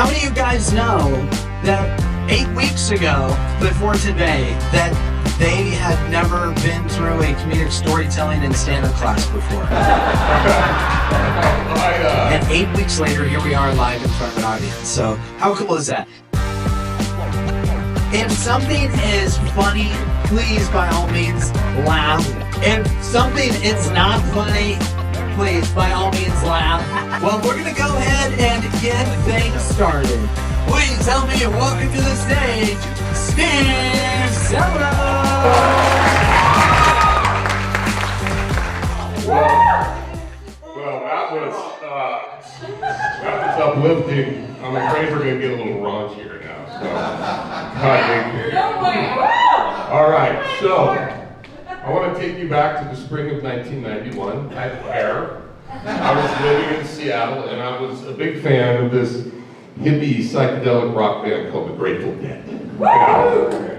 How many of you guys know that 8 weeks ago, before today, that they had never been through a comedic storytelling and stand-up class before? And 8 weeks later, here we are live in front of an audience. So how cool is that? If something is funny, please, by all means, laugh. If something is not funny, please, by all means, laugh. Well, we're going to go ahead and get things started. Please help me welcome to the stage, Semrau! Well, that was uplifting. I'm afraid we're going to get a little raunchier now. So, all right, so I want to take you back to the spring of 1991. I had hair. I was living in Seattle, and I was a big fan of this hippie psychedelic rock band called the Grateful Dead.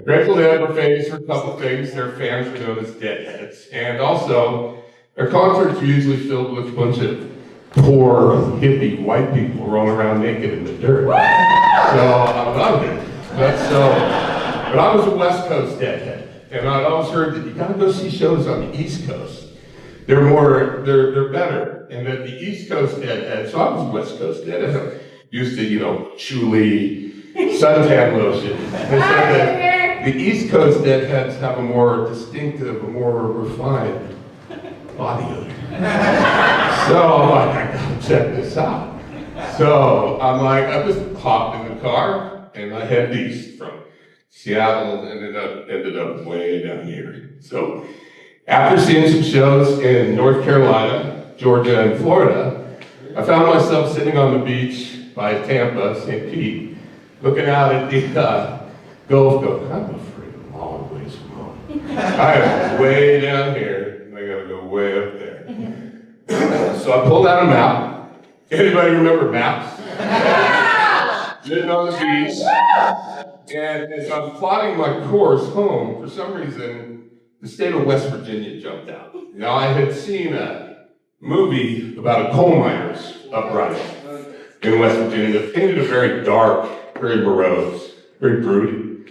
Grateful Dead were famous for a couple things. Their fans were known as Deadheads, and also their concerts were usually filled with a bunch of poor hippie white people rolling around naked in the dirt. So I loved it. But I was a West Coast Deadhead, and I'd always heard that you gotta go see shows on the East Coast. They're better. And that the East Coast Deadhead, so I was West Coast Deadhead, used to, chewy suntan lotion. They said that the East Coast Deadheads have a more distinctive, a more refined body odor. So I'm like, I gotta check this out. So I'm like, I just hopped in the car and I headed east from Seattle and ended up way down here. So after seeing some shows in North Carolina, Georgia, and Florida, I found myself sitting on the beach by Tampa, St. Pete, looking out at the Gulf going, I'm a freaking long ways from home. I am way down here, and I gotta go way up there. So I pulled out a map. Anybody remember maps? Sitting on the beach. And as I'm plotting my course home, for some reason, the state of West Virginia jumped out. Now, I had seen a movie about a coal miner's uprising in West Virginia that painted a very dark, very morose, very brooding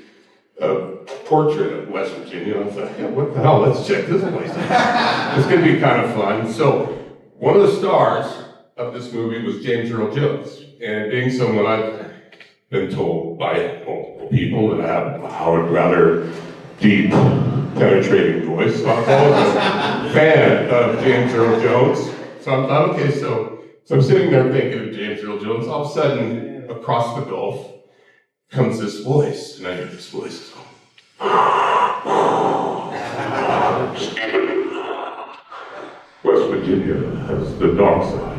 portrait of West Virginia. I was like, yeah, what the hell, let's check this place out. It's gonna be kind of fun. So, one of the stars of this movie was James Earl Jones. And being someone I've been told by multiple people that I have a loud, rather deep, penetrating voice. So I'm always a fan of James Earl Jones. So I thought, okay, so I'm sitting there thinking of James Earl Jones. All of a sudden, across the Gulf comes this voice, and I hear this voice go, West Virginia has the dark side,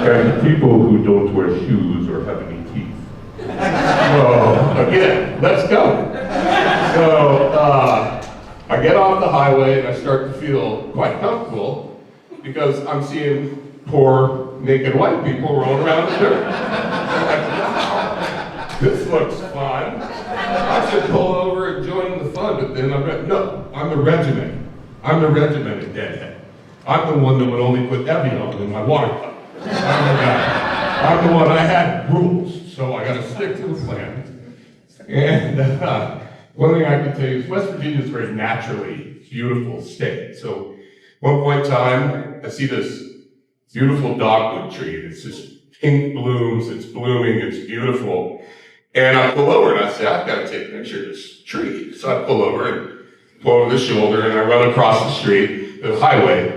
and people who don't wear shoes or have any teeth. So again, let's go. So I get off the highway and I start to feel quite comfortable because I'm seeing poor naked white people rolling around the dirt. I'm like, wow, this looks fun. I should pull over and join the fun, but then I'm the regimented. I'm the regimented deadhead. I'm the one that would only put Evian in my water cup. I'm the guy. I'm the one, I had rules, so I gotta stick to the plan. And one thing I can tell you is West Virginia is a very naturally beautiful state. So one point in time, I see this beautiful dogwood tree. It's just pink blooms, it's blooming, it's beautiful. And I pull over and I say, I've got to take a picture of this tree. So I pull over the shoulder and I run across the street, the highway,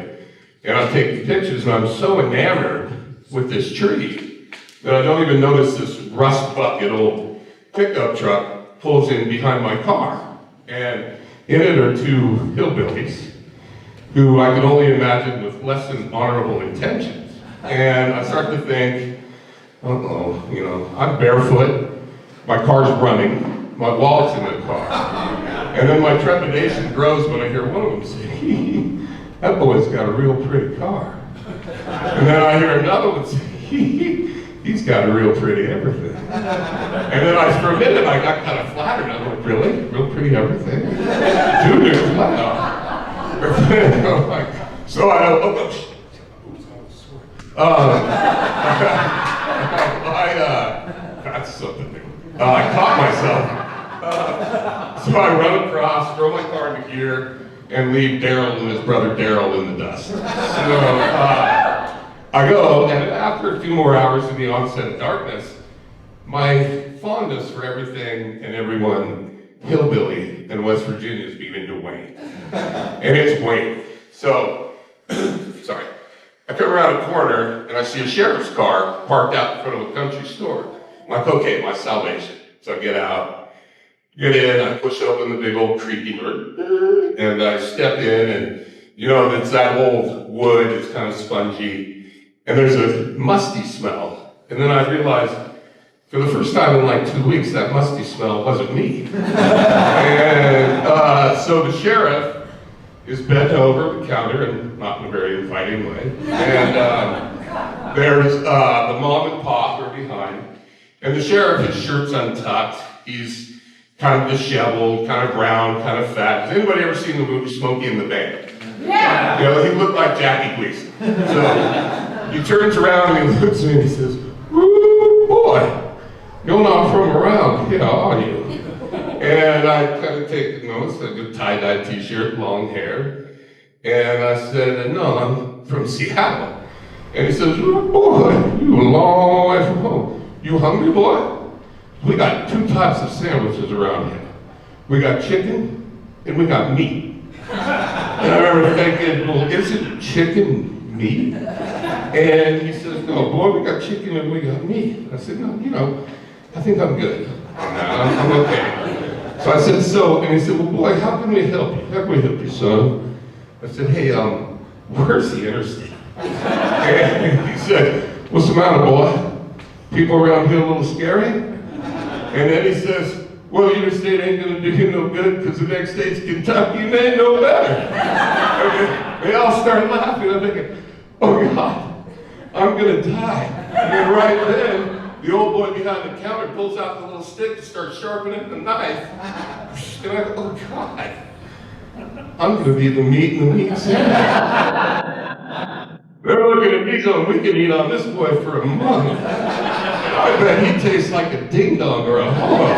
and I'm taking pictures and I'm so enamored with this tree that I don't even notice this rust bucket old pickup truck pulls in behind my car. And in it are two hillbillies who I can only imagine with less than honorable intentions. And I start to think, I'm barefoot, my car's running, my wallet's in the car. And then my trepidation grows when I hear one of them say, that boy's got a real pretty car. And then I hear another one say, he's got a real pretty everything. And then for a minute, I got kind of flattered. I'm like, really? Real pretty everything? Dude, it's wow. So I that's something new. I caught myself. So I run across, throw my car into gear, and leave Daryl and his brother Daryl in the dust. So I go, and after a few more hours of the onset of darkness, my fondness for everything and everyone hillbilly in West Virginia is beginning to wane. And it's waning. So, sorry. I come around a corner and I see a sheriff's car parked out in front of a country store. I'm like, okay, my salvation. So I get out, get in, I push open the big old creaky door, and I step in, and you know, it's that old wood, it's kind of spongy, and there's a musty smell. And then I realized, for the first time in like 2 weeks, that musty smell wasn't me. And so the sheriff is bent over the counter, and not in a very inviting way. And there's the mom and pop are behind. And the sheriff, his shirt's untucked. He's kind of disheveled, kind of brown, kind of fat. Has anybody ever seen the movie Smokey and the Bandit? Yeah! You know, he looked like Jackie Gleason. So he turns around and he looks at me and he says, "Woo, boy, you're not from around here, are you?" And I kind of take notice, a good tie-dye t-shirt, long hair. And I said, "No, I'm from Seattle." And he says, "Oh, boy, you a long way from home. You hungry, boy? We got 2 types of sandwiches around here. We got chicken and we got meat." And I remember thinking, well, isn't chicken meat? And he says, "No, boy, we got chicken and we got meat." I said, "No, you know, I think I'm good on that. I'm okay." So I said, "So," and he said, "Well, boy, how can we help you? How can we help you, son?" I said, "Hey, where's the interstate?" And he said, "What's the matter, boy? People around here a little scary?" And then he says, "Well, the interstate ain't gonna do you no good because the next state's Kentucky and they ain't no better." Okay. They all start laughing. I'm thinking, oh God, I'm gonna die. And right then, the old boy behind the counter pulls out the little stick to start sharpening the knife. And I go, oh God, I'm gonna be the meat in the meat sandwich. They're looking at me going, we can eat on this boy for a month. I bet he tastes like a ding dong or a hobo.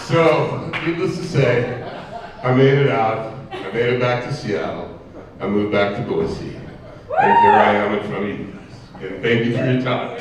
So, needless to say, I made it out. I made it back to Seattle. I moved back to Boise. And here I am in front of you guys. And thank you for your time.